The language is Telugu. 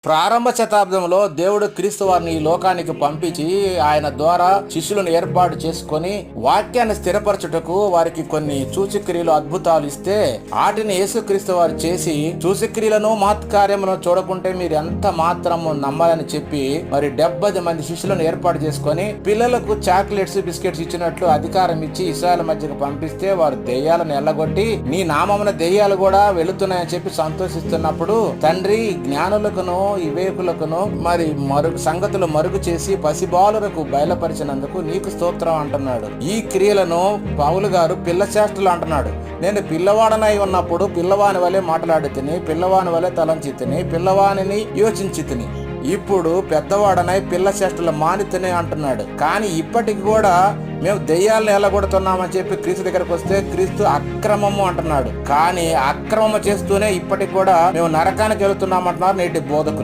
ప్రారంభ శతాబ్దంలో దేవుడు క్రీస్తు వారిని ఈ లోకానికి పంపించి ఆయన ద్వారా శిష్యులను ఏర్పాటు చేసుకొని వాక్యాన్ని స్థిరపరచుటకు వారికి కొన్ని సూచక్రియలు అద్భుతాలు ఇస్తే వాటిని యేసుక్రీస్తు వారు చేసి సూచక్రియలను మహత్కార్యములను చూడకుంటే మీరు ఎంత మాత్రము నమ్మాలని చెప్పి మరి 70 మంది శిష్యులను ఏర్పాటు చేసుకొని పిల్లలకు చాక్లెట్స్ బిస్కెట్స్ ఇచ్చినట్లు అధికారం ఇచ్చి ఇశ్రాయేలు మధ్యకు పంపిస్తే వారు దెయ్యాలను ఎల్లగొట్టి నీ నామమున దెయ్యాలు కూడా వెళుతున్నాయని చెప్పి సంతోషిస్తున్నప్పుడు తండ్రి జ్ఞానులకును వివేకులకును మరి సంగతులు మరుగు చేసి పసిబాలులకు బయలుపరిచినందుకు నీకు స్తోత్రం అంటున్నాడు. ఈ క్రియలను పౌలు గారు పిల్ల చేష్టలు అంటున్నాడు. నేను పిల్లవాడనై ఉన్నప్పుడు పిల్లవాని వలె మాట్లాడి తిని, పిల్లవాని వలె తలంచి తిని, పిల్లవానిని యోచించి తిని, ఇప్పుడు పెద్దవాడనై పిల్ల చేష్టలు మానితేనే అంటున్నాడు. కానీ ఇప్పటికి కూడా మేము దెయ్యాలను ఎల్లగొడుతున్నామని చెప్పి క్రీస్తు దగ్గరకు వస్తే క్రీస్తు అక్రమము అంటున్నాడు. కానీ అక్రమము చేస్తూనే ఇప్పటికి కూడా మేము నరకానికి వెళుతున్నామంటున్నారు నేటి బోధకులు.